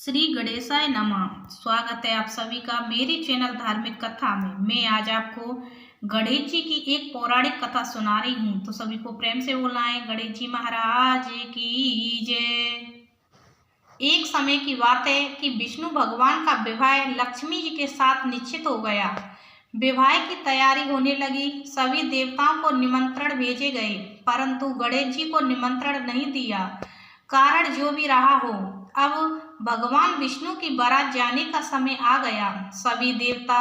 श्री गणेशाय नमः। स्वागत है आप सभी का मेरे चैनल धार्मिक कथा में। मैं आज आपको गणेश जी की एक पौराणिक कथा सुना रही हूँ, तो सभी को प्रेम से बोलना है गणेश जी महाराज की जय। एक समय की बात है कि विष्णु भगवान का विवाह लक्ष्मी जी के साथ निश्चित हो गया। विवाह की तैयारी होने लगी। सभी देवताओं को निमंत्रण भेजे गए, परंतु गणेश जी को निमंत्रण नहीं दिया। कारण जो भी रहा हो, अब भगवान विष्णु की बारात जाने का समय आ गया। सभी देवता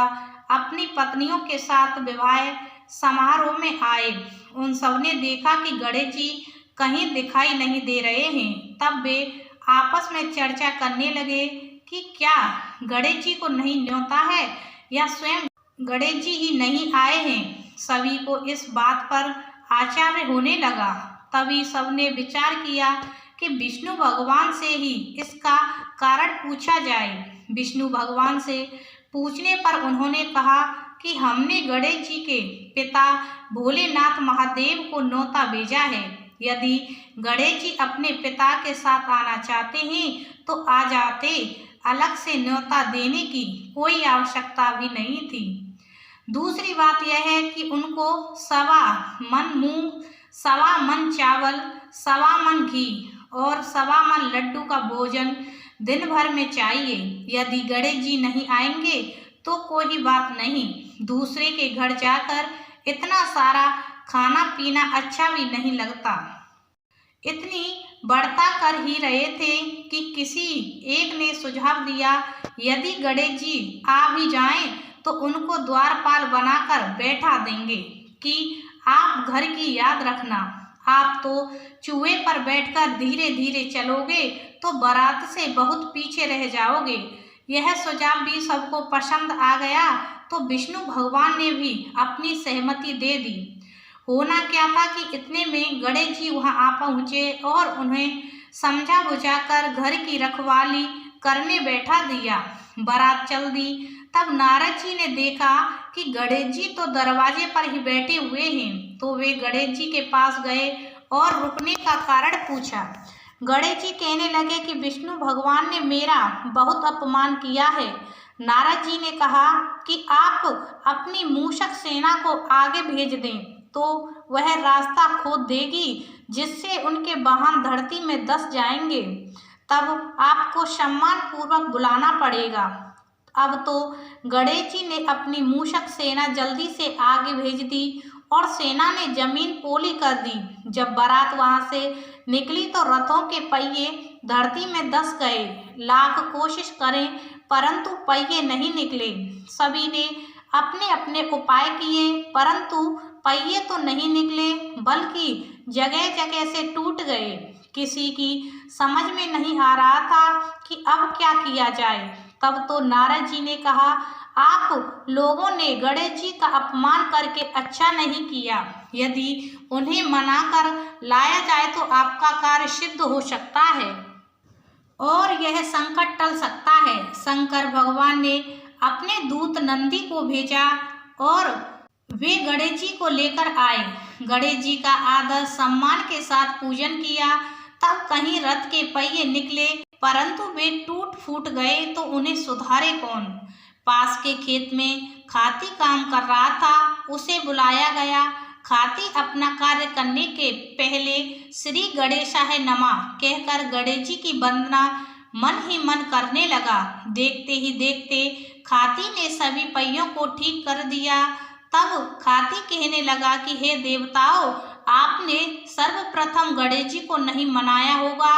अपनी पत्नियों के साथ विवाह समारोह में आए। उन सबने देखा कि गणेश जी कहीं दिखाई नहीं दे रहे हैं। तब वे आपस में चर्चा करने लगे कि क्या गणेश जी को नहीं न्योता है या स्वयं गणेश जी ही नहीं आए हैं। सभी को इस बात पर आश्चर्य होने लगा। तभी सबने विचार किया कि विष्णु भगवान से ही इसका कारण पूछा जाए। विष्णु भगवान से पूछने पर उन्होंने कहा कि हमने गणेश जी के पिता भोलेनाथ महादेव को न्योता भेजा है। यदि गणेश जी अपने पिता के साथ आना चाहते हैं तो आ जाते, अलग से न्योता देने की कोई आवश्यकता भी नहीं थी। दूसरी बात यह है कि उनको 1.25 मन मूंग, 1.25 मन चावल, 1.25 मन घी और 1.25 मन लड्डू का भोजन दिन भर में चाहिए। यदि गणेश जी नहीं आएंगे तो कोई बात नहीं, दूसरे के घर जाकर इतना सारा खाना पीना अच्छा भी नहीं लगता। इतनी बढ़ता कर ही रहे थे कि किसी एक ने सुझाव दिया, यदि गणेश जी आ भी जाएं तो उनको द्वारपाल बनाकर बैठा देंगे कि आप घर की याद रखना। आप तो चूहे पर बैठकर धीरे धीरे चलोगे तो बारात से बहुत पीछे रह जाओगे। यह सुझाव भी सबको पसंद आ गया, तो विष्णु भगवान ने भी अपनी सहमति दे दी। होना क्या था कि इतने में गणेश जी वहां आ पहुंचे और उन्हें समझा बुझाकर घर की रखवाली करने बैठा दिया। बारात चल दी। तब नारद जी ने देखा कि गणेश जी तो दरवाजे पर ही बैठे हुए हैं, तो वे गणेश जी के पास गए और रुकने का कारण पूछा। गणेश जी कहने लगे कि विष्णु भगवान ने मेरा बहुत अपमान किया है। नारद जी ने कहा कि आप अपनी मूषक सेना को आगे भेज दें तो वह रास्ता खोद देगी, जिससे उनके वाहन धरती में धंस जाएंगे। तब आपको सम्मान पूर्वक बुलाना पड़ेगा। अब तो गणेश जी ने अपनी मूषक सेना जल्दी से आगे भेज दी और सेना ने जमीन पोली कर दी। जब बारात वहां से निकली तो रथों के पहिए धरती में धंस गए। लाख कोशिश करें परंतु पहिए नहीं निकले। सभी ने अपने अपने उपाय किए, परंतु पहिए तो नहीं निकले, बल्कि जगह जगह से टूट गए। किसी की समझ में नहीं आ रहा था कि अब क्या किया जाए। तब तो नारद जी ने कहा, आप लोगों ने गणेश जी का अपमान करके अच्छा नहीं किया। यदि उन्हें मनाकर लाया जाए तो आपका कार्य सिद्ध हो सकता है और यह संकट टल सकता है। शंकर भगवान ने अपने दूत नंदी को भेजा और वे गणेश जी को लेकर आए। गणेश जी का आदर सम्मान के साथ पूजन किया। तब कहीं रथ के पहिए निकले, परंतु वे टूट फूट गए तो उन्हें सुधारे कौन। पास के खेत में खाती काम कर रहा था, उसे बुलाया गया। खाती अपना कार्य करने के पहले श्री गणेशाय नमः कहकर गणेश जी की वंदना मन ही मन करने लगा। देखते ही देखते खाती ने सभी पहियों को ठीक कर दिया। तब खाती कहने लगा कि हे देवताओं, आपने सर्वप्रथम गणेश जी को नहीं मनाया होगा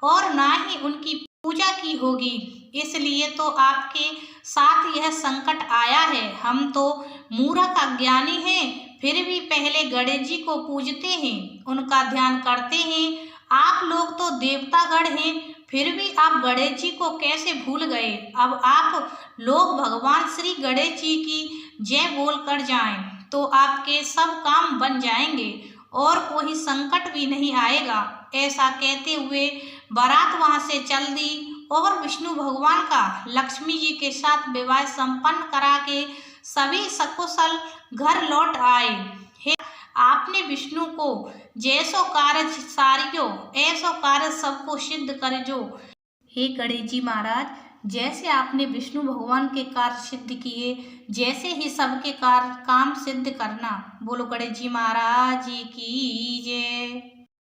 और ना ही उनकी पूजा की होगी, इसलिए तो आपके साथ यह संकट आया है। हम तो मूर्ख अज्ञानी हैं, फिर भी पहले गणेश जी को पूजते हैं, उनका ध्यान करते हैं। आप लोग तो देवतागण हैं, फिर भी आप गणेश जी को कैसे भूल गए। अब आप लोग भगवान श्री गणेश जी की जय बोल कर जाएं तो आपके सब काम बन जाएंगे और कोई संकट भी नहीं आएगा। ऐसा कहते हुए बारात वहां से चल दी और विष्णु भगवान का लक्ष्मी जी के साथ विवाह संपन्न करा के सभी सकुशल घर लौट आए। हे, आपने विष्णु को जैसो कार्य सारियो ऐसो कार्य सबको सिद्ध कर जो। हे गणेश जी महाराज, जैसे आपने विष्णु भगवान के कार्य सिद्ध किए, जैसे ही सबके कार्य काम सिद्ध करना। बोलो गणेश जी महाराज की जय।